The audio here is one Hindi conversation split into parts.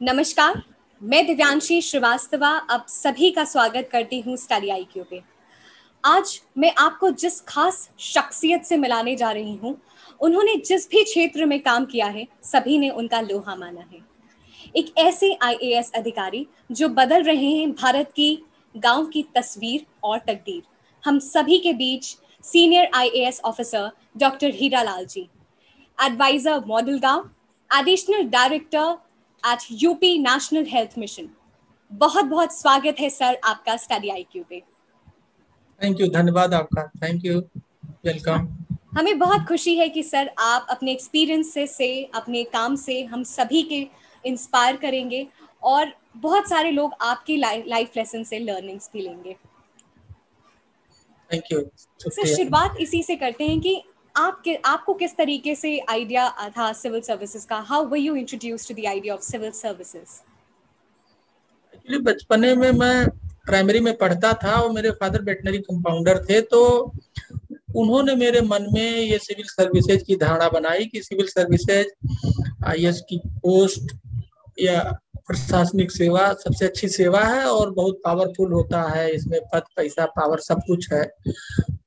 नमस्कार, मैं दिव्यांशी श्रीवास्तवा अब सभी का स्वागत करती हूँ स्टडी आईक्यू पे। आज मैं आपको जिस खास शख्सियत से मिलाने जा रही हूँ, उन्होंने जिस भी क्षेत्र में काम किया है, सभी ने उनका लोहा माना है। एक ऐसे आईएएस अधिकारी जो बदल रहे हैं भारत की गांव की तस्वीर और तकदीर। हम सभी के बीच senior IAS officer doctor Hiralal ji, adviser model गांव, additional director at UP national health mission. बहुत बहुत स्वागत है सर आपका स्टडी आईक्यू पे। थैंक यू, धन्यवाद आपका। Thank you, welcome. हमें बहुत खुशी है कि सर आप अपने एक्सपीरियंस से अपने काम से हम सभी के इंस्पायर करेंगे और बहुत सारे लोग आपकी लाइफ लेसन से लर्निंग्स भी लेंगे। थैंक यू, सर शुक्रिया। शुरुआत इसी से करते हैं कि आपको किस तरीके से आइडिया था सिविल सर्विसेज का? How were you introduced to the idea of civil services? Actually बचपने में मैं प्राइमरी में पढ़ता था और मेरे फादर वेटनरी कंपाउंडर थे, तो उन्होंने मेरे मन में ये सिविल सर्विसेज की धारणा बनाई कि सिविल सर्विसेज आईएएस की पोस्ट या प्रशासनिक सेवा सबसे अच्छी सेवा है और बहुत पावरफुल होता है। इसमें पद, पैसा, पावर सब कुछ है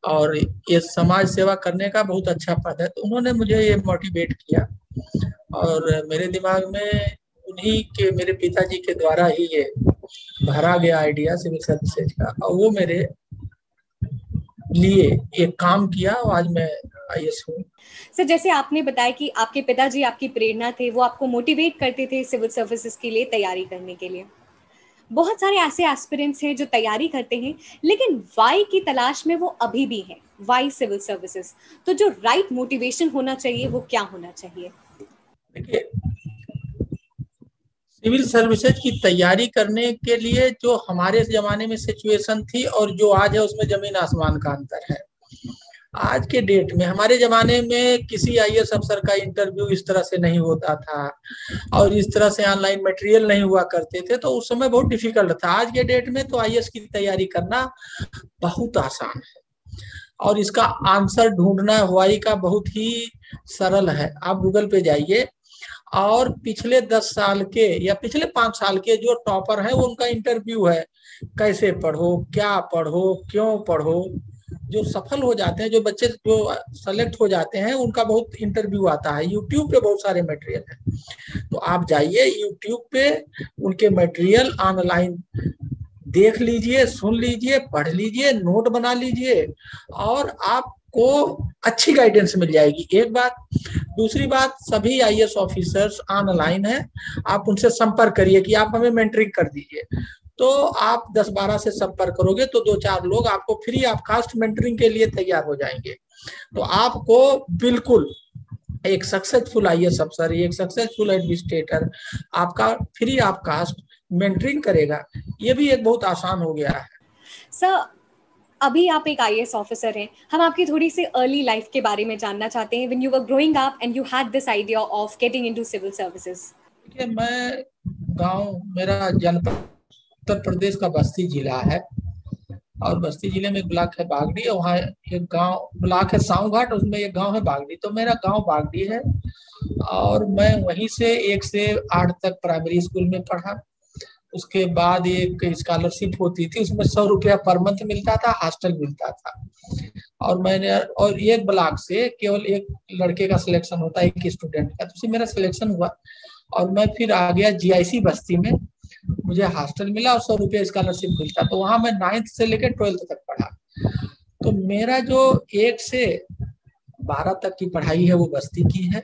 और ये समाज सेवा करने का बहुत अच्छा पद है। तो उन्होंने मुझे ये मोटिवेट किया और मेरे दिमाग में उन्हीं के, मेरे पिताजी के द्वारा ही ये भरा गया आइडिया सिविल सर्विसेज का, और वो मेरे लिए एक काम किया और आज मैं आईएएस हूँ। सर जैसे आपने बताया कि आपके पिताजी आपकी प्रेरणा थे, वो आपको मोटिवेट करते थे सिविल सर्विसेज के लिए तैयारी करने के लिए। बहुत सारे ऐसे एस्पिरेंट्स हैं जो तैयारी करते हैं लेकिन वाई की तलाश में वो अभी भी हैं। Why civil services? तो जो राइट मोटिवेशन होना चाहिए वो क्या होना चाहिए? देखिए, सिविल सर्विसेज की तैयारी करने के लिए जो हमारे जमाने में सिचुएशन थी और जो आज है उसमें जमीन आसमान का अंतर है। आज के डेट में, हमारे जमाने में किसी आईएएस अफसर का इंटरव्यू इस तरह से नहीं होता था और इस तरह से ऑनलाइन मटेरियल नहीं हुआ करते थे, तो उस समय बहुत डिफिकल्ट था। आज के डेट में तो आईएएस की तैयारी करना बहुत आसान है और इसका आंसर ढूंढना वाई का बहुत ही सरल है। आप गूगल पे जाइए और पिछले 10 साल के या पिछले 5 साल के जो टॉपर है उनका इंटरव्यू है। कैसे पढ़ो, क्या पढ़ो, क्यों पढ़ो। जो सफल हो जाते हैं, जो बच्चे जो सेलेक्ट हो जाते हैं, उनका बहुत इंटरव्यू आता है। यूट्यूब पे बहुत सारे मटेरियल है, तो आप जाइए यूट्यूब पे, उनके मटेरियल ऑनलाइन देख लीजिए, सुन लीजिए, पढ़ लीजिए, नोट बना लीजिए और आपको अच्छी गाइडेंस मिल जाएगी। एक बात। दूसरी बात, सभी आईएएस ऑफिसर्स ऑनलाइन है, आप उनसे संपर्क करिए कि आप हमें मेंटरिंग कर दीजिए। तो आप 10-12 से संपर्क करोगे तो 2-4 लोग आपको फ्री ऑफ कास्ट मेंटरिंग के लिए तैयार हो जाएंगे। तो आपको बिल्कुल एक सक्सेसफुल आईएएस अफसर, एक सक्सेसफुल एडमिनिस्ट्रेटर आपका फ्री ऑफ कास्ट मेंटरिंग करेगा। ये भी एक बहुत आसान हो गया है। सर अभी आप एक आईएएस ऑफिसर हैं, हम आपकी थोड़ी सी अर्ली लाइफ के बारे में जानना चाहते हैं। When you were growing up and you had this idea of getting into civil services. देखिए, मैं गांव, मेरा जनपद उत्तर प्रदेश का बस्ती जिला है और बस्ती जिले में एक ब्लॉक है बागड़ी और वहाँ एक गांव ब्लॉक है साऊ घाट, उसमें एक गांव है बागड़ी। तो मेरा गांव बागड़ी है और मैं वहीं से 1 से 8 तक प्राइमरी स्कूल में पढ़ा। उसके बाद एक स्कॉलरशिप होती थी, उसमें 100 रुपया पर मंथ मिलता था, हॉस्टल मिलता था। और मैंने, और एक ब्लॉक से केवल एक लड़के का सिलेक्शन होता है, एक स्टूडेंट का, तो उससे मेरा सिलेक्शन हुआ और मैं फिर आ गया जीआईसी बस्ती में। मुझे हॉस्टल मिला और 100 रुपया स्कॉलरशिप मिलता, तो वहां मैं 9th से लेकर 12th तक पढ़ा। तो मेरा जो 1 से 12 तक की पढ़ाई है वो बस्ती की है।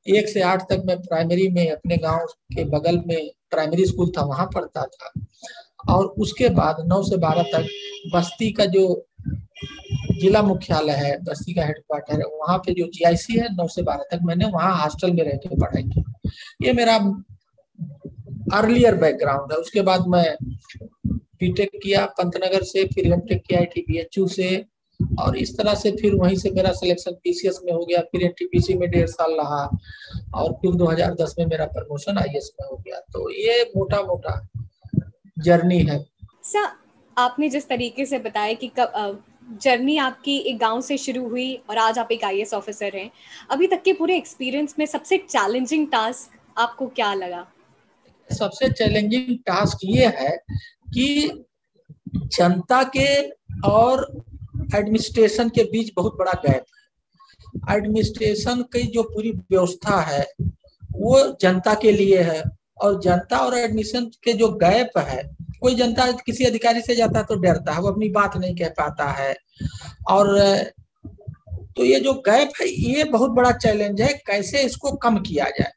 1 से 8 तक मैं प्राइमरी में अपने गांव के बगल में प्राइमरी स्कूल था, वहां पढ़ता था। और उसके बाद 9 से 12 तक बस्ती का जो जिला मुख्यालय है, बस्ती का हेडक्वार्टर है, वहां पे जो जीआईसी है, 9 से 12 तक मैंने वहां हॉस्टल में रह के पढ़ाई की। ये मेरा अर्लियर बैकग्राउंड है। उसके बाद मैं बीटेक किया पंतनगर से, फिर एमटेक किया आईटीबीएचयू से, और इस तरह से फिर वहीं से मेरा सिलेक्शन पीसीएस में हो गया। फिर एनटीपीसी में 1.5 साल रहा और फिर 2010 में मेरा प्रमोशन आईएएस में हो गया। तो ये मोटा मोटा जर्नी है। सर आपने जिस तरीके से बताया कि जर्नी आपकी एक गांव से शुरू हुई और आज आप एक आईएएस ऑफिसर हैं, अभी तक के पूरे एक्सपीरियंस में सबसे चैलेंजिंग टास्क आपको क्या लगा? सबसे चैलेंजिंग टास्क ये है कि जनता के और एडमिनिस्ट्रेशन के बीच बहुत बड़ा गैप है। एडमिनिस्ट्रेशन की जो पूरी व्यवस्था है वो जनता के लिए है, और जनता और एडमिशन के जो गैप है, कोई जनता किसी अधिकारी से जाता है तो डरता है, वो अपनी बात नहीं कह पाता है। और तो ये जो गैप है ये बहुत बड़ा चैलेंज है, कैसे इसको कम किया जाए।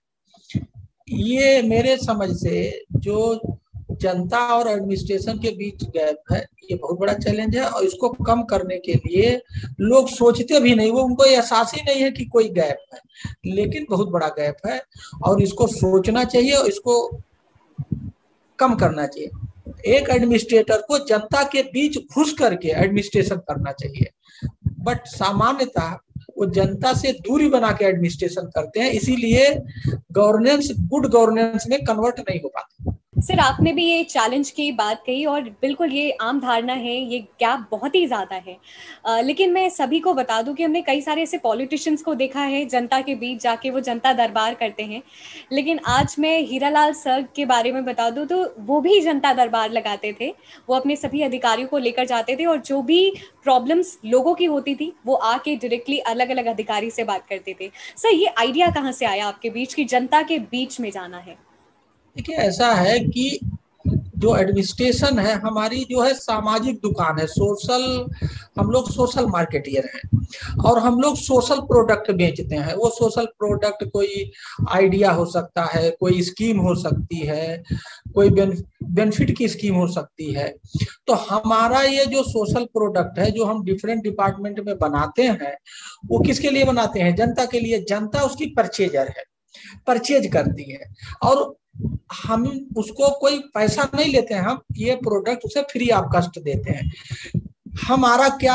ये मेरे समझ से जो जनता और एडमिनिस्ट्रेशन के बीच गैप है ये बहुत बड़ा चैलेंज है, और इसको कम करने के लिए लोग सोचते भी नहीं, वो उनको एहसास ही नहीं है कि कोई गैप है, लेकिन बहुत बड़ा गैप है और इसको सोचना चाहिए और इसको कम करना चाहिए। एक एडमिनिस्ट्रेटर को जनता के बीच घुस करके एडमिनिस्ट्रेशन करना चाहिए, बट सामान्यतः वो जनता से दूरी बना के एडमिनिस्ट्रेशन करते हैं, इसीलिए गवर्नेंस गुड गवर्नेंस में कन्वर्ट नहीं हो पाती। सर, आपने भी ये चैलेंज की बात कही और बिल्कुल ये आम धारणा है, ये गैप बहुत ही ज़्यादा है। लेकिन मैं सभी को बता दूं कि हमने कई सारे ऐसे पॉलिटिशियंस को देखा है जनता के बीच जाके वो जनता दरबार करते हैं, लेकिन आज मैं हीरालाल सर के बारे में बता दूं तो वो भी जनता दरबार लगाते थे। वो अपने सभी अधिकारियों को लेकर जाते थे और जो भी प्रॉब्लम्स लोगों की होती थी वो आके डायरेक्टली अलग अलग अधिकारी से बात करते थे। सर, ये आइडिया कहाँ से आया आपके बीच कि जनता के बीच में जाना है? देखिए, ऐसा है कि जो एडमिनिस्ट्रेशन है हमारी जो है सामाजिक दुकान है, सोशल, हम लोग सोशल मार्केटियर हैं और हम लोग सोशल प्रोडक्ट बेचते हैं। वो सोशल प्रोडक्ट कोई आइडिया हो सकता है, कोई स्कीम हो सकती है, कोई बेनिफिट की स्कीम हो सकती है। तो हमारा ये जो सोशल प्रोडक्ट है जो हम डिफरेंट डिपार्टमेंट में बनाते हैं वो किसके लिए बनाते हैं? जनता के लिए। जनता उसकी परचेजर है, परचेज करती है, और हम उसको कोई पैसा नहीं लेते हैं, हम ये प्रोडक्ट उसे फ्री ऑफ कॉस्ट देते हैं। हमारा क्या,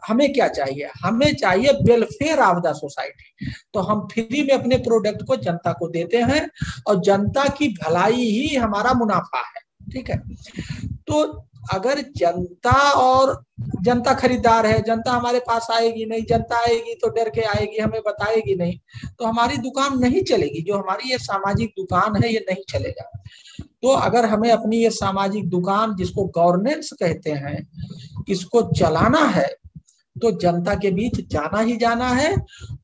हमें क्या चाहिए? हमें चाहिए वेलफेयर ऑफ द सोसाइटी। तो हम फ्री में अपने प्रोडक्ट को जनता को देते हैं और जनता की भलाई ही हमारा मुनाफा है। ठीक है, तो अगर जनता और जनता खरीदार है, जनता हमारे पास आएगी नहीं, जनता आएगी तो डर के आएगी, हमें बताएगी नहीं, तो हमारी दुकान नहीं चलेगी। जो हमारी ये सामाजिक दुकान है ये नहीं चलेगा। तो अगर हमें अपनी ये सामाजिक दुकान जिसको गवर्नेंस कहते हैं इसको चलाना है तो जनता के बीच जाना ही जाना है।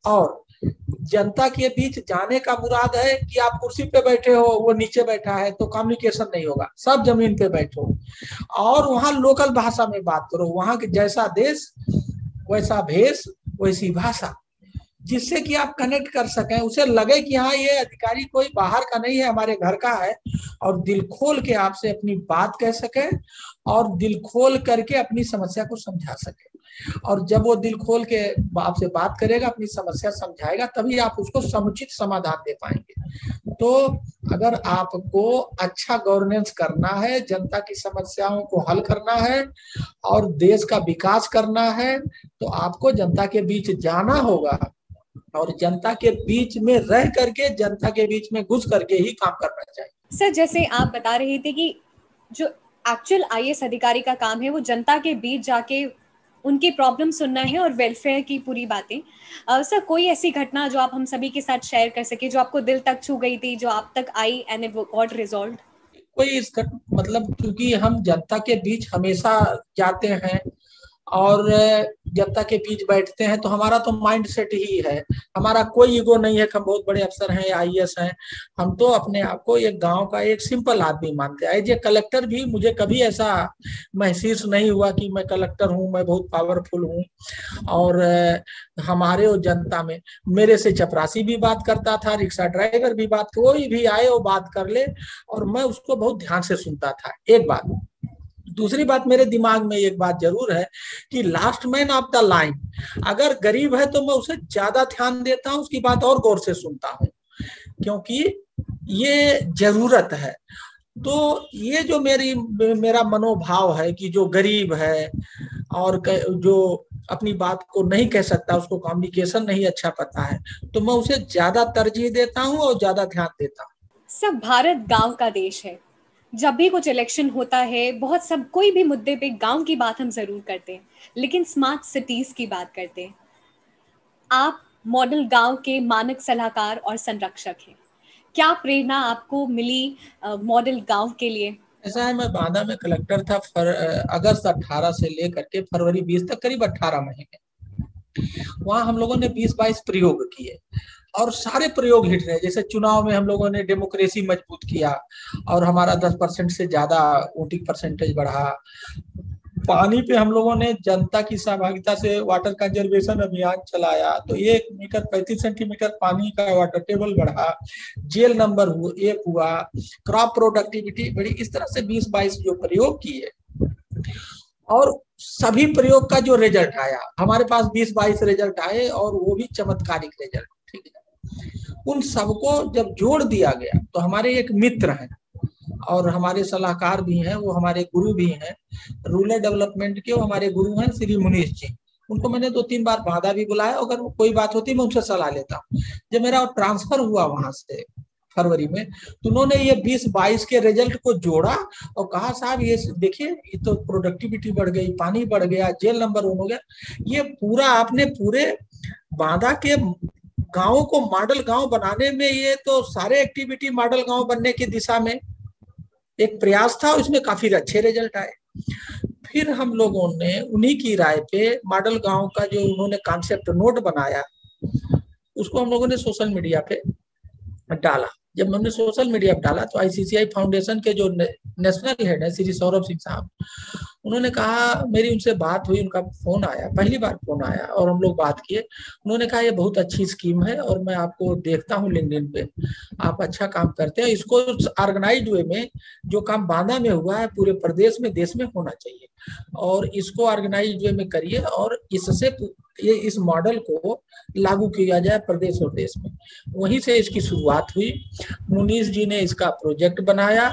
और जनता के बीच जाने का मुराद है कि आप कुर्सी पे बैठे हो, वो नीचे बैठा है, तो कम्युनिकेशन नहीं होगा। सब जमीन पे बैठो और वहां लोकल भाषा में बात करो, वहां के जैसा देश वैसा भेष वैसी भाषा, जिससे कि आप कनेक्ट कर सकें, उसे लगे कि हाँ ये अधिकारी कोई बाहर का नहीं है, हमारे घर का है, और दिल खोल के आपसे अपनी बात कह सके और दिल खोल करके अपनी समस्या को समझा सके। और जब वो दिल खोल के आपसे बात करेगा, अपनी समस्या समझाएगा, तभी आप उसको समुचित समाधान दे पाएंगे। तो अगर आपको अच्छा गवर्नेंस करना है, जनता की समस्याओं को हल करना है और देश का विकास करना है, तो आपको जनता के बीच जाना होगा और जनता के बीच में रह करके, जनता के बीच में घुस करके ही काम करना चाहिए। सर, जैसे आप बता रहे थे कि जो एक्चुअल आईएएस अधिकारी का काम है वो जनता के बीच जाके उनकी प्रॉब्लम सुनना है और वेलफेयर की पूरी बातें। सर, कोई ऐसी घटना जो आप हम सभी के साथ शेयर कर सके जो आपको दिल तक छू गई थी, जो आप तक आई एंड इट गॉट रिजॉल्व्ड? कोई इसका मतलब, क्योंकि हम जनता के बीच हमेशा जाते हैं और जनता के बीच बैठते हैं, तो हमारा तो माइंड सेट ही है, हमारा कोई ईगो नहीं है कि हम बहुत बड़े अफसर हैं या आईएएस हैं। हम तो अपने आप को एक गांव का एक सिंपल आदमी मानते हैं। एज ए कलेक्टर भी मुझे कभी ऐसा महसूस नहीं हुआ कि मैं कलेक्टर हूं, मैं बहुत पावरफुल हूं। और हमारे वो जनता में मेरे से चपरासी भी बात करता था, रिक्शा ड्राइवर भी बात, कोई भी आए वो बात कर ले और मैं उसको बहुत ध्यान से सुनता था। एक बात। दूसरी बात, मेरे दिमाग में एक बात जरूर है कि last man of the line, अगर गरीब है तो मैं उसे ज्यादा ध्यान देता हूं, उसकी बात और गौर से सुनता हूं, क्योंकि ये जरूरत है। तो ये जो मेरा मनोभाव है कि जो गरीब है और जो अपनी बात को नहीं कह सकता, उसको कम्युनिकेशन नहीं अच्छा पता है, तो मैं उसे ज्यादा तरजीह देता हूँ और ज्यादा ध्यान देता हूँ। सब भारत गांव का देश है। जब भी कुछ इलेक्शन होता है, बहुत सब कोई भी मुद्दे पे गांव की बात हम जरूर करते हैं, लेकिन स्मार्ट सिटीज की बात करते हैं। आप मॉडल गांव के मानक सलाहकार और संरक्षक हैं। क्या प्रेरणा आपको मिली मॉडल गांव के लिए? ऐसा है, मैं बांदा में कलेक्टर था अगस्त 18 से लेकर के फरवरी 20 तक, करीब 18 महीने। वहाँ हम लोगों ने 20-22 प्रयोग किए और सारे प्रयोग हिट रहे। जैसे चुनाव में हम लोगों ने डेमोक्रेसी मजबूत किया और हमारा 10% से ज्यादा वोटिंग परसेंटेज बढ़ा। पानी पे हम लोगों ने जनता की सहभागिता से वाटर कंजर्वेशन अभियान चलाया, तो 1 मीटर 35 सेंटीमीटर पानी का वाटर टेबल बढ़ा। जेल नंबर 1 हुआ, क्रॉप प्रोडक्टिविटी बढ़ी। इस तरह से 20-22 जो प्रयोग किए और सभी प्रयोग का जो रिजल्ट आया, हमारे पास 20-22 रिजल्ट आए और वो भी चमत्कारिक रिजल्ट। ठीक है, उन सबको जब जोड़ दिया गया तो हमारे एक मित्र हैं और हमारे सलाहकार भी हैं, वो हमारे गुरु भी हैं रूरल डेवलपमेंट के, वो हमारे गुरु हैं श्री मुनीष जी। उनको मैंने 2-3 बार बाधा भी बुलाया, अगर कोई बात होती मैं उनसे सलाह लेता हूँ। जब मेरा ट्रांसफर हुआ वहां से फरवरी में, तो उन्होंने ये 20-22 के रिजल्ट को जोड़ा और कहा साहब ये देखिए, ये तो प्रोडक्टिविटी बढ़ गई, पानी बढ़ गया, जेल नंबर 1 हो गया। ये पूरा आपने पूरे बांदा के गांवों को मॉडल गांव बनाने में, ये तो सारे एक्टिविटी मॉडल गांव बनने की दिशा में एक प्रयास था, उसमें काफी अच्छे रिजल्ट आए। फिर हम लोगों ने उन्हीं की राय पे मॉडल गांव का जो उन्होंने कॉन्सेप्ट नोट बनाया, उसको हम लोगों ने सोशल मीडिया पे डाला। जब हमने सोशल मीडिया पे डाला तो आईसीसीआई फाउंडेशन के जो नेशनल हेड है श्री सौरभ सिंह साहब, उन्होंने कहा, मेरी उनसे बात हुई, उनका फोन आया, पहली बार फोन आया और हम लोग बात किए। उन्होंने कहा ये बहुत अच्छी स्कीम है और मैं आपको देखता हूँ लिंक्डइन पे, आप अच्छा काम करते हैं, इसको ऑर्गेनाइज्ड वे में जो काम बांदा में हुआ है पूरे प्रदेश में देश में होना चाहिए और इसको ऑर्गेनाइज्ड वे में करिए और इससे ये इस मॉडल को लागू किया जाए प्रदेश और देश में। वहीं से इसकी शुरुआत हुई। मुनीष जी ने इसका प्रोजेक्ट बनाया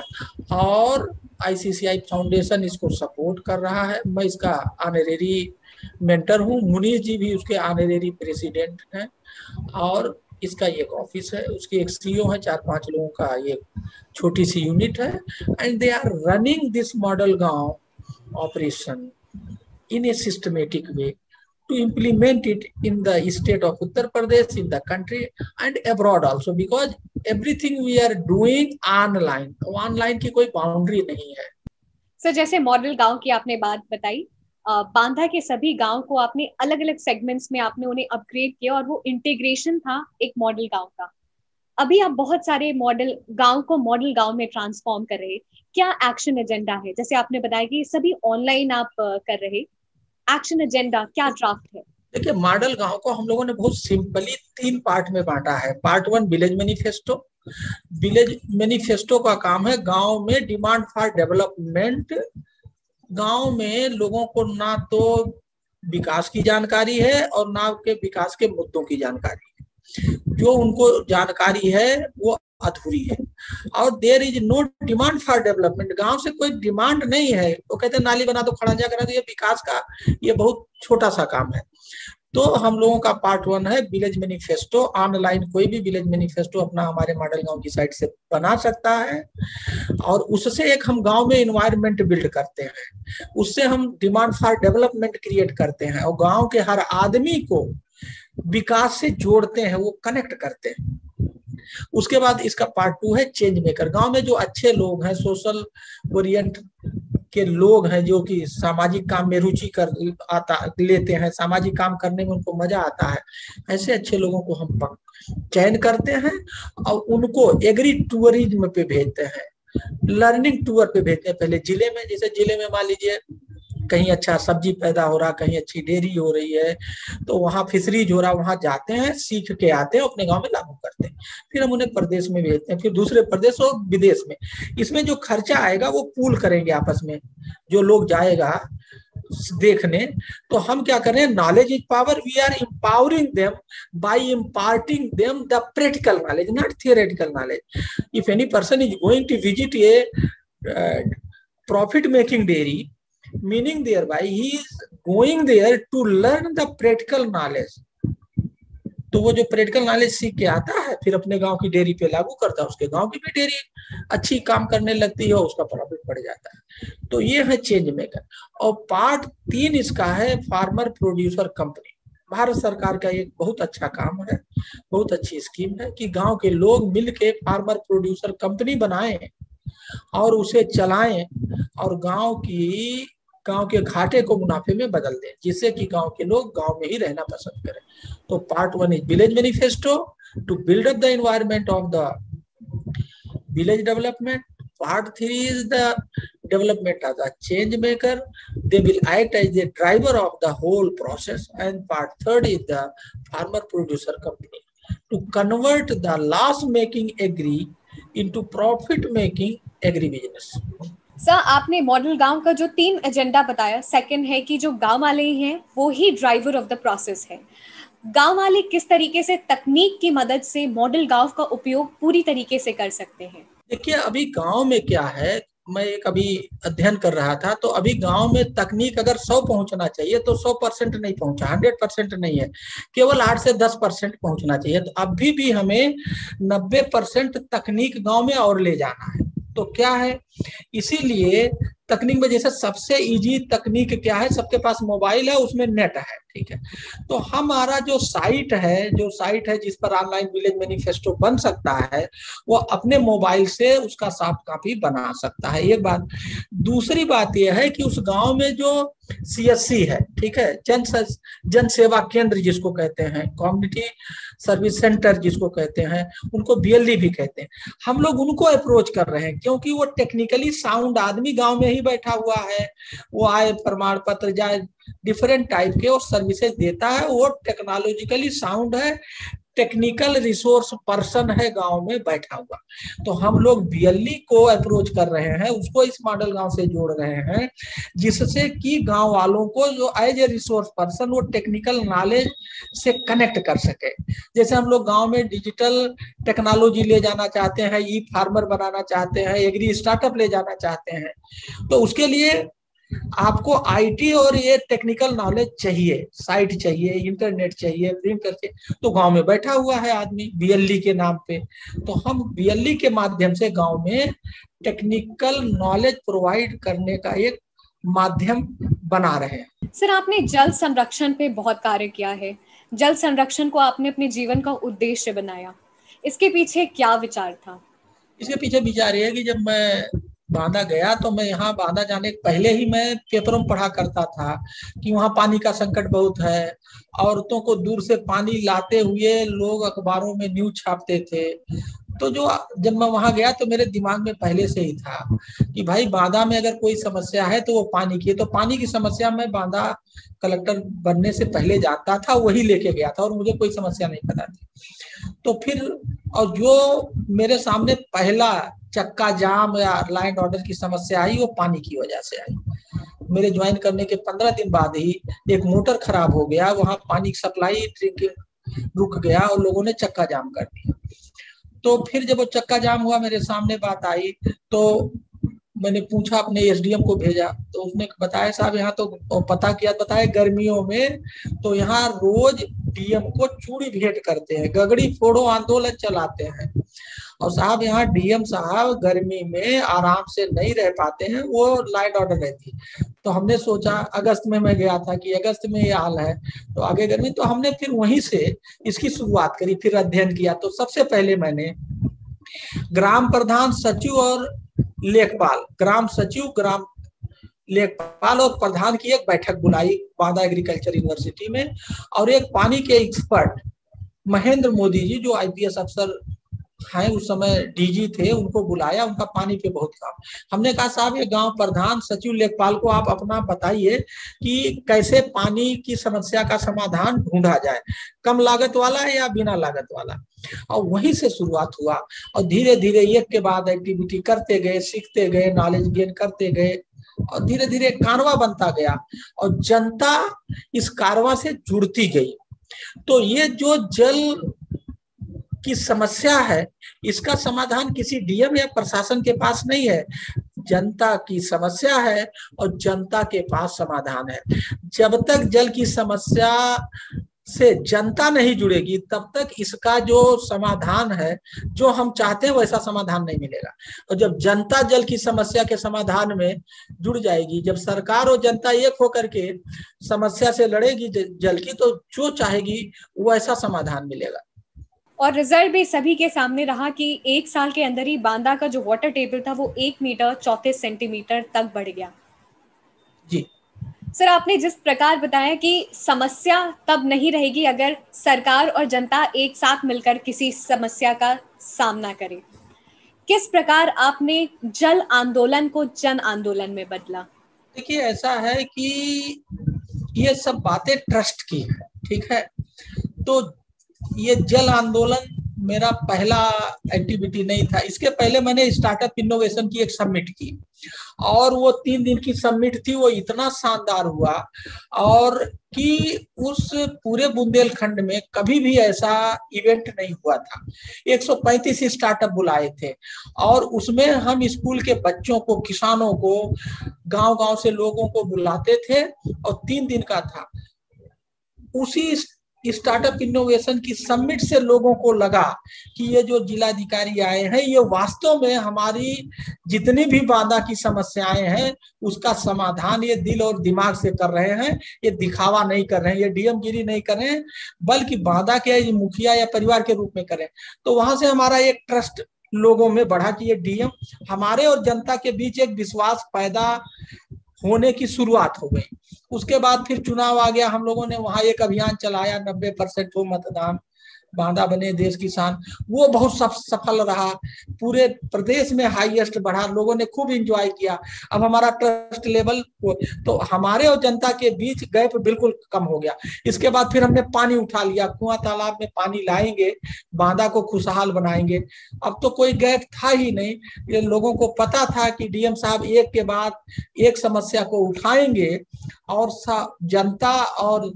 और आईसीसीआई फाउंडेशन इसको सपोर्ट कर रहा है। मैं इसका ऑनरेरी मेंटर हूँ, मुनीष जी भी उसके ऑनरेरी प्रेसिडेंट हैं और इसका एक ऑफिस है, उसकी एक सीईओ है, 4-5 लोगों का ये छोटी सी यूनिट है and they are running this model गांव operation in a systematic way to implement it in the state of Uttar Pradesh, in the country and abroad also, because everything we are doing online, online की कोई बाउंड्री नहीं है। सर, जैसे मॉडल गांव की आपने बात बताई, बांदा के सभी गांव को आपने अलग अलग सेगमेंट्स में आपने उन्हें अपग्रेड किया और वो इंटीग्रेशन था एक मॉडल गांव का। अभी आप बहुत सारे मॉडल गांव को मॉडल गांव में ट्रांसफॉर्म कर रहे, क्या एक्शन एजेंडा है? जैसे आपने बताया कि सभी ऑनलाइन आप कर रहे, एक्शन एजेंडा क्या ड्राफ्ट है? देखिए, मॉडल गांव को हम लोगों ने बहुत सिंपली 3 पार्ट में बांटा है। Part 1 village manifesto. Village manifesto का काम है गांव में डिमांड फॉर डेवलपमेंट। गांव में लोगों को ना तो विकास की जानकारी है और ना के विकास के मुद्दों की जानकारी है, जो उनको जानकारी है वो अधूरी है और there is no demand for development. गांव से कोई डिमांड नहीं है, वो कहते हैं नाली बना दो, खड़ंजा करा दो, ये विकास का ये बहुत छोटा सा काम है। तो हम लोगों का पार्ट 1 है विलेज मैनिफेस्टो। ऑनलाइन कोई भी विलेज मैनिफेस्टो अपना हमारे मॉडल गांव की साइट से बना सकता है और उससे एक हम गांव में इन्वायरमेंट बिल्ड करते हैं, उससे हम डिमांड फॉर डेवलपमेंट क्रिएट करते हैं और गांव के हर आदमी को विकास से जोड़ते हैं, वो कनेक्ट करते हैं। उसके बाद इसका पार्ट 2 है चेंज मेकर। गांव में जो अच्छे लोग हैं, सोशल ओरिएंट के लोग हैं, जो कि सामाजिक काम में रुचि कर लेते हैं, सामाजिक काम करने में उनको मजा आता है, ऐसे अच्छे लोगों को हम चयन करते हैं और उनको एग्री टूरिज्म पे भेजते हैं, लर्निंग टूर पे भेजते हैं। पहले जिले में, जैसे जिले में मान लीजिए कहीं अच्छा सब्जी पैदा हो रहा, कहीं अच्छी डेयरी हो रही है, तो वहाँ फिशरीज हो रहा, वहां जाते हैं, सीख के आते हैं, अपने गांव में लागू करते हैं, फिर हम उन्हें प्रदेश में भेजते हैं, फिर दूसरे प्रदेश और विदेश में। इसमें जो खर्चा आएगा वो पूल करेंगे आपस में, जो लोग जाएगा देखने। तो हम क्या करें, knowledge is power, we are empowering them by imparting them the practical knowledge, not theoretical knowledge. If any person is going to visit a profit making dairy, meaning thereby he is going there to learn the practical knowledge। तो वो जो प्रैक्टिकल नॉलेज सीख के आता है फिर अपने गांव की डेयरी पे लागू करता है, उसके गांव की भी डेयरी अच्छी काम करने लगती है, उसका प्रॉफिट बढ़ जाता है। तो ये है चेंज मेकर। और पार्ट 3 इसका है फार्मर प्रोड्यूसर कंपनी। भारत सरकार का एक बहुत अच्छा काम है, बहुत अच्छी स्कीम है कि गांव के लोग मिलके फार्मर प्रोड्यूसर कंपनी बनाएं और उसे चलाएं और गांव के घाटे को मुनाफे में बदल दें, जिससे कि गांव के लोग गांव में ही रहना पसंद करें। तो part 1 is village manifesto to build up the environment of the village development. Part 3 is the development as a change maker. They will act as a driver of the whole process. And part 3 is the farmer producer company to convert the loss making agri into profit making agri business. Sir, आपने मॉडल गांव का जो 3 एजेंडा बताया, सेकंड है कि जो गांव वाले हैं वो ही ड्राइवर ऑफ द प्रोसेस है। गांव वाले किस तरीके से तकनीक की मदद से मॉडल गांव का उपयोग पूरी तरीके से कर सकते हैं? देखिए, अभी गांव में क्या है, मैं एक अभी अध्ययन कर रहा था, तो अभी गांव में तकनीक अगर 100 पहुंचना चाहिए तो 100% नहीं पहुंचा, 100% नहीं है, केवल 8 से 10% पहुंचना चाहिए। तो अभी भी हमें 90% तकनीक गांव में और ले जाना है। तो क्या है, इसीलिए तकनीक में जैसे सबसे इजी तकनीक क्या है, सबके पास मोबाइल है, उसमें नेट है, ठीक है। तो हमारा जो साइट है जिस पर ऑनलाइन विलेज मैनिफेस्टो बन सकता है, वो अपने मोबाइल से उसका सॉफ्ट कॉपी बना सकता है, एक बात। दूसरी बात यह है कि उस गांव में जो CSC है, ठीक है, जन सेवा केंद्र जिसको कहते हैं, कम्युनिटी सर्विस सेंटर जिसको कहते हैं, उनको BLD भी कहते हैं, हम लोग उनको अप्रोच कर रहे हैं, क्योंकि वो टेक्निकली साउंड आदमी गांव में ही बैठा हुआ है, वो आय प्रमाण पत्र जाए डिफरेंट टाइप के और सर्विसेज देता है, वो टेक्नोलॉजिकली साउंड है, टेक्निकल रिसोर्स पर्सन है गांव में बैठा हुआ। तो हम लोग BLD को अप्रोच कर रहे हैं, उसको इस मॉडल गांव से जोड़ रहे हैं, जिससे कि गांव वालों को जो एज ए रिसोर्स पर्सन वो टेक्निकल नॉलेज से कनेक्ट कर सके। जैसे हम लोग गांव में डिजिटल टेक्नोलॉजी ले जाना चाहते हैं, ई फार्मर बनाना चाहते हैं, एग्री स्टार्टअप ले जाना चाहते हैं, तो उसके लिए आपको IT और ये टेक्निकल नॉलेज चाहिए, साइट चाहिए, इंटरनेट चाहिए, प्रिंटर चाहिए। तो गांव में बैठा हुआ है आदमी BLD के नाम पे, तो हम BLD के माध्यम से गांव में टेक्निकल नॉलेज प्रोवाइड करने का एक माध्यम बना रहे हैं। सर, आपने जल संरक्षण पे बहुत कार्य किया है, जल संरक्षण को आपने अपने जीवन का उद्देश्य बनाया, इसके पीछे क्या विचार था? इसके पीछे विचार ये है कि जब मैं बांदा गया तो मैं यहाँ बांदा जाने के पहले ही मैं पेपरों में पढ़ा करता था कि वहाँ पानी का संकट बहुत है, औरतों को दूर से पानी लाते हुए लोग अखबारों में न्यूज छापते थे। तो जब मैं वहां गया तो मेरे दिमाग में पहले से ही था कि भाई बांदा में अगर कोई समस्या है तो वो पानी की है। तो पानी की समस्या मैं बांदा कलेक्टर बनने से पहले जानता था, वही लेके गया था और मुझे कोई समस्या नहीं पता थी। तो फिर और जो मेरे सामने पहला चक्का जाम या लैंड ऑर्डर की समस्या आई वो पानी की वजह से आई। मेरे ज्वाइन करने के 15 दिन बाद ही एक मोटर खराब हो गया, वहां पानी की सप्लाई ड्रिंकिंग रुक गया और लोगों ने चक्का जाम कर दिया। तो फिर जब वो चक्का जाम हुआ, मेरे सामने बात आई, तो मैंने पूछा, अपने SDM को भेजा, तो उसने बताया साहब यहाँ तो पता किया, बताया गर्मियों में तो यहाँ रोज DM को चूड़ी भेंट करते हैं, गगड़ी फोड़ो आंदोलन चलाते हैं, और साहब यहाँ DM साहब गर्मी में आराम से नहीं रह पाते हैं, वो लाइट ऑर्डर रहती है। तो हमने सोचा, अगस्त में मैं गया था कि अगस्त में ये हाल है तो आगे गर्मी, तो हमने फिर वहीं से इसकी शुरुआत करी, फिर अध्ययन किया। तो सबसे पहले मैंने ग्राम प्रधान सचिव और लेखपाल, ग्राम सचिव, ग्राम लेखपाल और प्रधान की एक बैठक बुलाई बांदा एग्रीकल्चर यूनिवर्सिटी में, और एक पानी के एक्सपर्ट महेंद्र मोदी जी जो IPS अफसर हैं, उस समय DG थे, उनको बुलाया, उनका पानी पे बहुत काम। हमने कहा साहब ये गांव प्रधान सचिव लेखपाल को आप अपना बताइए कि कैसे पानी की समस्या का समाधान ढूंढा जाए, कम लागत वाला या बिना लागत वाला। और वहीं से शुरुआत हुआ और धीरे धीरे एक के बाद एक्टिविटी करते गए, सीखते गए, नॉलेज गेन करते गए और धीरे धीरे कारवा बनता गया और जनता इस कारवा से जुड़ती गई। तो ये जो जल की समस्या है इसका समाधान किसी DM या प्रशासन के पास नहीं है, जनता की समस्या है और जनता के पास समाधान है। जब तक जल की समस्या से जनता नहीं जुड़ेगी तब तक इसका जो समाधान है, जो हम चाहते हैं वैसा समाधान नहीं मिलेगा। और जब जनता जल की समस्या के समाधान में जुड़ जाएगी, जब सरकार और जनता एक होकर के समस्या से लड़ेगी जल की, तो जो चाहेगी वैसा समाधान मिलेगा। और रिजल्ट भी सभी के सामने रहा कि 1 साल के अंदर ही बांदा का जो वाटर टेबल था वो 1 मीटर 34 सेंटीमीटर तक बढ़ गया। जी सर, आपने जिस प्रकार बताया कि समस्या तब नहीं रहेगी अगर सरकार और जनता एक साथ मिलकर किसी समस्या का सामना करे, किस प्रकार आपने जल आंदोलन को जन आंदोलन में बदला? देखिए, ऐसा है कि ये सब बातें ट्रस्ट की है, ठीक है। तो ये जल आंदोलन मेरा पहला एक्टिविटी नहीं था। इसके पहले मैंने स्टार्टअप इनोवेशन की एक समिट की, और वो 3 दिन की समिट थी। वो इतना शानदार हुआ, और कि उस पूरे बुंदेलखंड में कभी भी ऐसा इवेंट नहीं हुआ था। 135 स्टार्टअप बुलाए थे, और उसमें हम स्कूल के बच्चों को, किसानों को, गांव-गांव से लोगों को बुलाते थे, और 3 दिन का था। उसी स्टार्टअप इनोवेशन की समिट से लोगों को लगा कि ये जो जिलाधिकारी आए हैं, ये वास्तव में हमारी जितनी भी बांदा की समस्याएं हैं उसका समाधान ये दिल और दिमाग से कर रहे हैं। ये दिखावा नहीं कर रहे हैं, ये डीएम गिरी नहीं कर रहे हैं, बल्कि बांदा के मुखिया या परिवार के रूप में कर रहे हैं। तो वहां से हमारा एक ट्रस्ट लोगों में बढ़ा कि ये डीएम, हमारे और जनता के बीच एक विश्वास पैदा होने की शुरुआत हो गई। उसके बाद फिर चुनाव आ गया। हम लोगों ने वहां एक अभियान चलाया, 90% हो मतदान, बांदा बने देश किसान। वो बहुत सफल रहा, पूरे प्रदेश में हाईएस्ट बढ़ा, लोगों ने खूब एंजॉय किया। अब हमारा ट्रस्ट लेवल, तो हमारे और जनता के बीच गैप बिल्कुल कम हो गया। इसके बाद फिर हमने पानी उठा लिया, कुआं तालाब में पानी लाएंगे, बांदा को खुशहाल बनाएंगे। अब तो कोई गैप था ही नहीं। ये लोगों को पता था कि डीएम साहब एक के बाद एक समस्या को उठाएंगे, और जनता और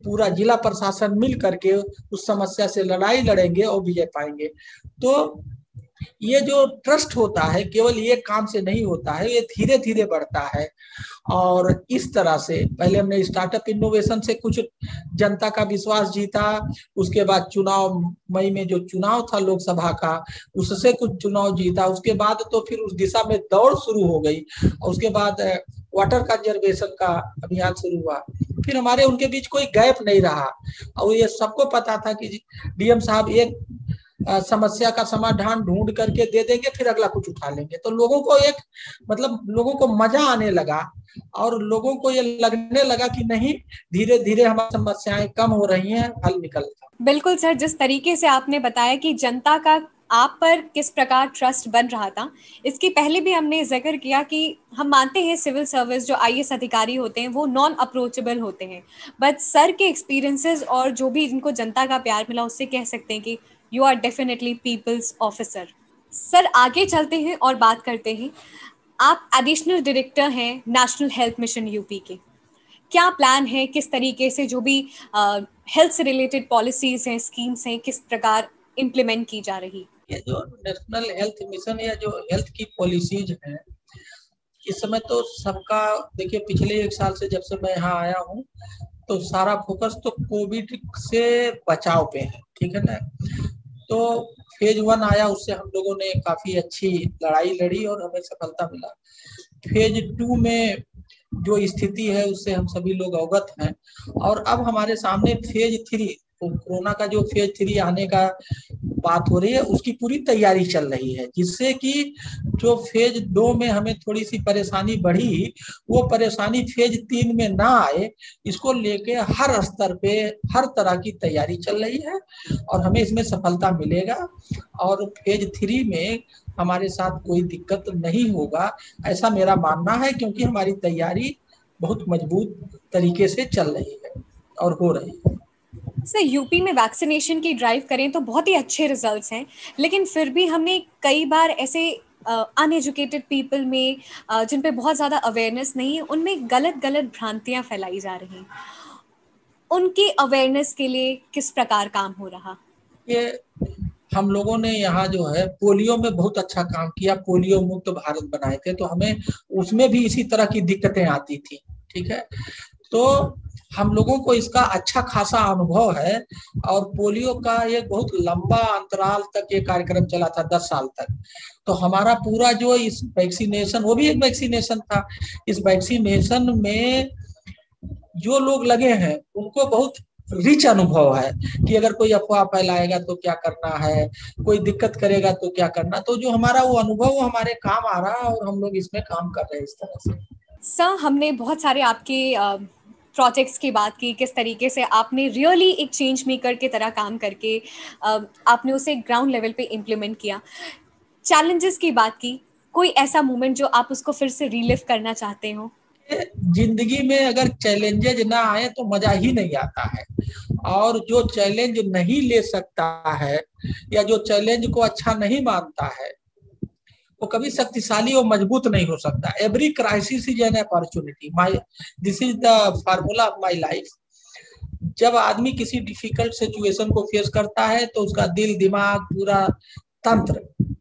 पूरा जिला प्रशासन मिल करके उस समस्या से लड़ाई लड़ेंगे और विजय पाएंगे। तो ये जो ट्रस्ट होता है केवल ये काम से नहीं होता है, ये धीरे धीरे बढ़ता है। और इस तरह से पहले हमने स्टार्टअप इनोवेशन से कुछ जनता का विश्वास जीता। उसके बाद चुनाव, मई में जो चुनाव था लोकसभा का, उससे कुछ चुनाव जीता। उसके बाद तो फिर उस दिशा में दौड़ शुरू हो गई, और उसके बाद वाटर कंजर्वेशन का अभियान शुरू हुआ। फिर हमारे उनके बीच कोई गैप नहीं रहा, और ये सबको पता था कि डीएम साहब एक समस्या का समाधान ढूंढ करके दे देंगे, फिर अगला कुछ उठा लेंगे। तो लोगों को एक लोगों को मजा आने लगा, और लोगों को ये लगने लगा कि नहीं, धीरे धीरे हमारी समस्याएं कम हो रही हैं, हल निकल रहा। बिल्कुल सर, जिस तरीके से आपने बताया कि जनता का आप पर किस प्रकार ट्रस्ट बन रहा था, इसके पहले भी हमने जिक्र किया कि हम मानते हैं सिविल सर्विस जो आईएएस अधिकारी होते हैं वो नॉन अप्रोचेबल होते हैं, बट सर के एक्सपीरियंसेस और जो भी इनको जनता का प्यार मिला उससे कह सकते हैं कि you are definitely people's officer. Sir, आगे चलते हैं और बात करते हैं। आप एडिशनल डायरेक्टर हैं नेशनल हेल्थ मिशन यूपी के। क्या प्लान है, किस तरीके से जो भी हेल्थ से रिलेटेड पॉलिसीज हैं, स्कीम्स हैं, किस प्रकार इम्प्लीमेंट की जा रही? ये जो नेशनल हेल्थ मिशन या जो हेल्थ की पॉलिसीज है, इस समय तो सबका देखिए, पिछले 1 साल से जब से मैं यहाँ आया हूँ तो सारा फोकस तो कोविड से बचाव पे है, ठीक है ना। तो फेज 1 आया, उससे हम लोगों ने काफी अच्छी लड़ाई लड़ी और हमें सफलता मिला। फेज 2 में जो स्थिति है उससे हम सभी लोग अवगत हैं, और अब हमारे सामने फेज 3, कोरोना का जो फेज 3 आने का बात हो रही है, उसकी पूरी तैयारी चल रही है, जिससे कि जो फेज 2 में हमें थोड़ी सी परेशानी बढ़ी, वो परेशानी फेज 3 में ना आए, इसको लेके हर स्तर पे हर तरह की तैयारी चल रही है, और हमें इसमें सफलता मिलेगा। और फेज 3 में हमारे साथ कोई दिक्कत नहीं होगा, ऐसा मेरा मानना है, क्योंकि हमारी तैयारी बहुत मजबूत तरीके से चल रही है और हो रही है। सर, यूपी में वैक्सीनेशन की ड्राइव करें तो बहुत ही अच्छे रिजल्ट्स हैं, लेकिन फिर भी हमने कई बार ऐसे अनएजुकेटेड पीपल में जिन पे बहुत ज़्यादा अवेयरनेस नहीं है, उनमें गलत भ्रांतियां फैलाई जा रही हैं। उनकी अवेयरनेस के लिए किस प्रकार काम हो रहा? ये हम लोगों ने यहाँ जो है पोलियो में बहुत अच्छा काम किया, पोलियो मुक्त भारत बनाए थे, तो हमें उसमें भी इसी तरह की दिक्कतें आती थी, ठीक है। तो हम लोगों को इसका अच्छा खासा अनुभव है। और पोलियो का एक बहुत लंबा अंतराल तक ये कार्यक्रम चला था, 10 साल तक। तो हमारा पूरा जो इस वैक्सीनेशन, वो भी एक वैक्सीनेशन था, इस वैक्सीनेशन में जो लोग लगे हैं उनको बहुत रिच अनुभव है कि अगर कोई अफवाह फैलाएगा तो क्या करना है, कोई दिक्कत करेगा तो क्या करना। तो जो हमारा वो अनुभव वो हमारे काम आ रहा है और हम लोग इसमें काम कर रहे हैं इस तरह से। सर, हमने बहुत सारे आपके प्रोजेक्ट्स की बात की, किस तरीके से आपने रियली एक चेंज मेकर की तरह काम करके आपने उसे ग्राउंड लेवल पे इम्प्लीमेंट किया। चैलेंजेस की बात की, कोई ऐसा मोमेंट जो आप उसको फिर से रिलिव करना चाहते हो? जिंदगी में अगर चैलेंजेज ना आए तो मजा ही नहीं आता है। और जो चैलेंज नहीं ले सकता है या जो चैलेंज को अच्छा नहीं मानता है वो कभी शक्तिशाली और मजबूत नहीं हो सकता। Every crisis is an opportunity, my this is the formula of my life. जब आदमी किसी डिफिकल्ट सिचुएशन को फेस करता है तो उसका दिल दिमाग पूरा तंत्र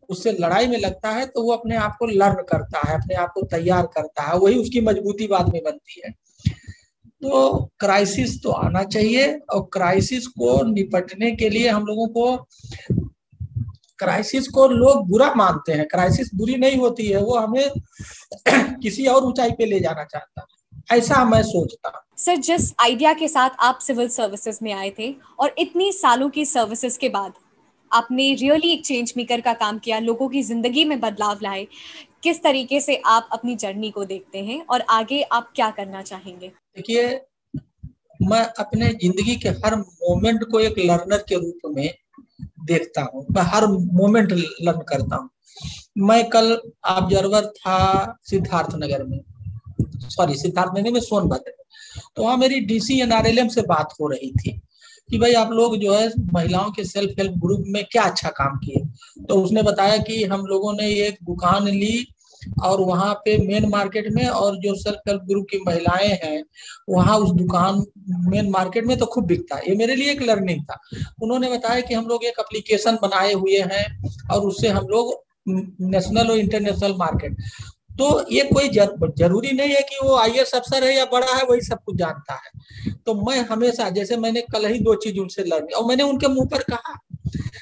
उससे लड़ाई में लगता है, तो वो अपने आप को लर्न करता है, अपने आप को तैयार करता है, वही उसकी मजबूती बाद में बनती है। तो क्राइसिस तो आना चाहिए और क्राइसिस को निपटने के लिए हम लोगों को, क्राइसिस को लोग बुरा मानते हैं, क्राइसिस बुरी नहीं होती है, वो हमें किसी और ऊंचाई पे ले जाना चाहता है, ऐसा मैं सोचता हूँ। सर, जिस आइडिया के साथ आप सिविल सर्विसेज में आए थे और इतनी सालों की सर्विसेज के बाद आपने रियली एक चेंज मेकर का काम किया, लोगों की जिंदगी में बदलाव लाए, किस तरीके से आप अपनी जर्नी को देखते हैं और आगे आप क्या करना चाहेंगे? देखिए, मैं अपने जिंदगी के हर मोमेंट को एक लर्नर के रूप में देखता हूँ, मैं हर मोमेंट लर्न करता हूँ। मैं कल ऑब्जर्वर था सिद्धार्थ नगर में, सॉरी सिद्धार्थ नगर में, सोनभद्र। तो वहाँ मेरी डीसी एनआरएलएम से बात हो रही थी कि भाई आप लोग जो है महिलाओं के सेल्फ हेल्प ग्रुप में क्या अच्छा काम किए। तो उसने बताया कि हम लोगों ने एक दुकान ली और वहाँ पे मेन मार्केट में, और जो सेल्फ हेल्प ग्रुप की महिलाएं हैं वहाँ उस दुकान मेन मार्केट में तो खूब बिकता है। ये मेरे लिए एक लर्निंग था। उन्होंने बताया कि हम लोग एक एप्लीकेशन बनाए हुए हैं और उससे हम लोग नेशनल और इंटरनेशनल मार्केट, तो ये कोई जरूरी नहीं है कि वो आईएएस अफसर है या बड़ा है वही सब कुछ जानता है। तो मैं हमेशा, जैसे मैंने कल ही 2 चीज उनसे लर्न, और मैंने उनके मुंह पर कहा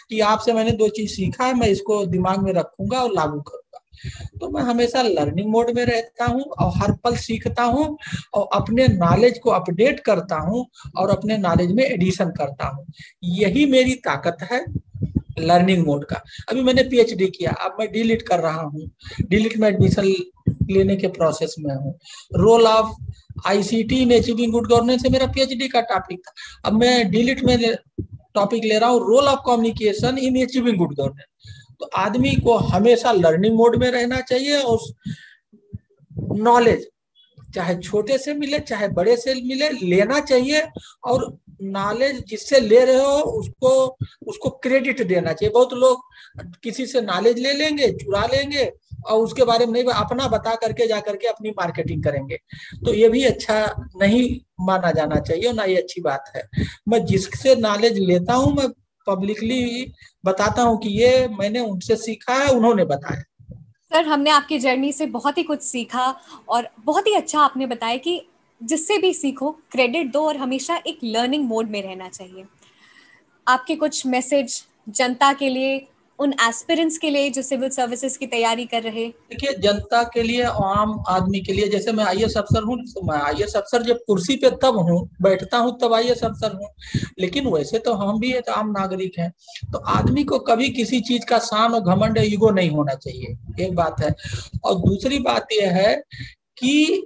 कि आपसे मैंने 2 चीज सीखा है, मैं इसको दिमाग में रखूंगा और लागू करूंगा। तो मैं हमेशा लर्निंग मोड में रहता हूँ और हर पल सीखता हूँ और अपने नॉलेज को अपडेट करता हूँ और अपने नॉलेज में एडिशन करता हूँ। यही मेरी ताकत है लर्निंग मोड का। अभी मैंने पीएचडी किया, अब मैं डीलिट कर रहा हूँ, डीलिट में एडमिशन लेने के प्रोसेस में हूँ। Role of ICT in achieving good governance से मेरा पीएचडी का टॉपिक था, अब मैं डीलिट में टॉपिक ले रहा हूँ, role of communication in achieving good governance. तो आदमी को हमेशा लर्निंग मोड में रहना चाहिए और नॉलेज चाहे छोटे से मिले चाहे बड़े से मिले लेना चाहिए। और नॉलेज जिससे ले रहे हो उसको उसको क्रेडिट देना चाहिए। बहुत लोग किसी से नॉलेज ले लेंगे, चुरा लेंगे और उसके बारे में नहीं, अपना बता करके जा करके अपनी मार्केटिंग करेंगे। तो ये भी अच्छा नहीं माना जाना चाहिए, ना ये अच्छी बात है। मैं जिससे नॉलेज लेता हूँ मैं पब्लिकली बताता हूँ कि ये मैंने उनसे सीखा है, उन्होंने बताया। सर, हमने आपकी जर्नी से बहुत ही कुछ सीखा और बहुत ही अच्छा आपने बताया कि जिससे भी सीखो क्रेडिट दो और हमेशा एक लर्निंग मोड में रहना चाहिए। आपके कुछ मैसेज जनता के लिए, उन एस्पिरेंट्स के लिए जो सिविल सर्विसेज की तैयारी कर रहे? देखिए, जनता के लिए, आम आदमी के लिए, जैसे मैं आईएएस अफसर हूँ तो मैं आईएएस अफसर जब कुर्सी पे तब हूँ, बैठता हूँ तब आईएएस अफसर हूँ, लेकिन वैसे तो हम भी एक आम नागरिक हैं। तो आदमी को कभी किसी चीज का शान और घमंड ईगो नहीं होना चाहिए, एक बात है। और दूसरी बात यह है कि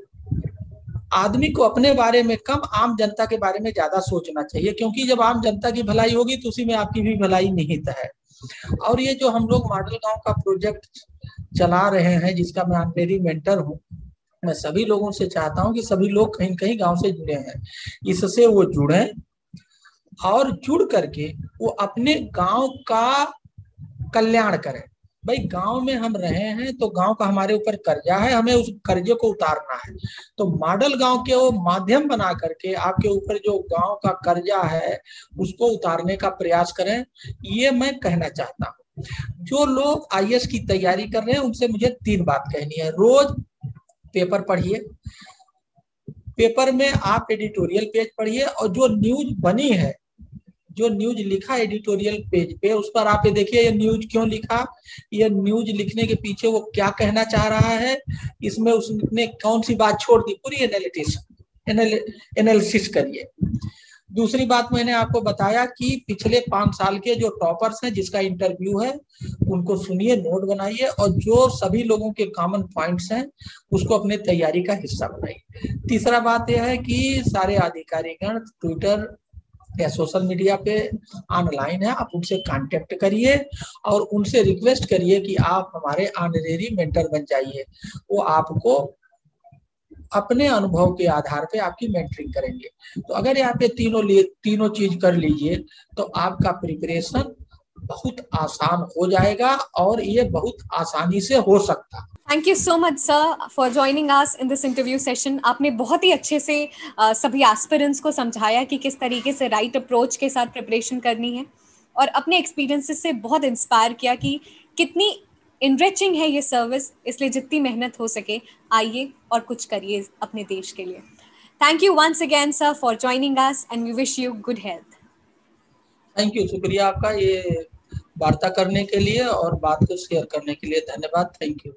आदमी को अपने बारे में कम, आम जनता के बारे में ज्यादा सोचना चाहिए, क्योंकि जब आम जनता की भलाई होगी तो उसी में आपकी भी भलाई निहित है। और ये जो हम लोग मॉडल गांव का प्रोजेक्ट चला रहे हैं जिसका मैं ऑनरेरी मेंटर हूँ, मैं सभी लोगों से चाहता हूँ कि सभी लोग कहीं कहीं गांव से जुड़े हैं, इससे वो जुड़े और जुड़ करके वो अपने गांव का कल्याण करें। भाई गांव में हम रहे हैं तो गांव का हमारे ऊपर कर्जा है, हमें उस कर्जे को उतारना है। तो मॉडल गांव के वो माध्यम बना करके आपके ऊपर जो गांव का कर्जा है उसको उतारने का प्रयास करें, ये मैं कहना चाहता हूँ। जो लोग आईएएस की तैयारी कर रहे हैं उनसे मुझे 3 बात कहनी है। रोज पेपर पढ़िए, पेपर में आप एडिटोरियल पेज पढ़िए और जो न्यूज बनी है, जो न्यूज लिखा एडिटोरियल पेज पे, उस पर आप ये देखिए ये न्यूज क्यों लिखा, ये न्यूज लिखने के पीछे वो क्या कहना चाह रहा है, इसमें उसने कौन सी बात छोड़ दी, पूरी एनालिसिस करिए। दूसरी बात मैंने आपको बताया कि पिछले 5 साल के जो टॉपर्स हैं जिसका इंटरव्यू है उनको सुनिए, नोट बनाइए और जो सभी लोगों के कॉमन पॉइंट्स हैं उसको अपने तैयारी का हिस्सा बनाइए। तीसरा बात यह है कि सारे अधिकारीगण ट्विटर या सोशल मीडिया पे ऑनलाइन है, आप उनसे कांटेक्ट करिए और उनसे रिक्वेस्ट करिए कि आप हमारे ऑनरेरी मेंटर बन जाइए। वो आपको अपने अनुभव के आधार पे आपकी मेंटरिंग करेंगे। तो अगर आप ये तीनों चीज कर लीजिए तो आपका प्रिपरेशन बहुत आसान हो जाएगा और ये बहुत आसानी से हो सकता है। Thank you so much sir for joining us in this interview session. आपने बहुत ही अच्छे से सभी एस्पिरेंट्स को समझाया कि किस तरीके से राइट अप्रोच के साथ प्रिपरेशन करनी है, और अपने एक्सपीरियंसेस से बहुत इंस्पायर किया कि कितनी इनरिचिंग है ये सर्विस। इसलिए जितनी मेहनत हो सके आइए और कुछ करिए अपने देश के लिए। Thank you once again sir for joining us and we wish you good health. Thank you, शुक्रिया आपका ये वार्ता करने के लिए और बात को शेयर करने के लिए। धन्यवाद, थैंक यू।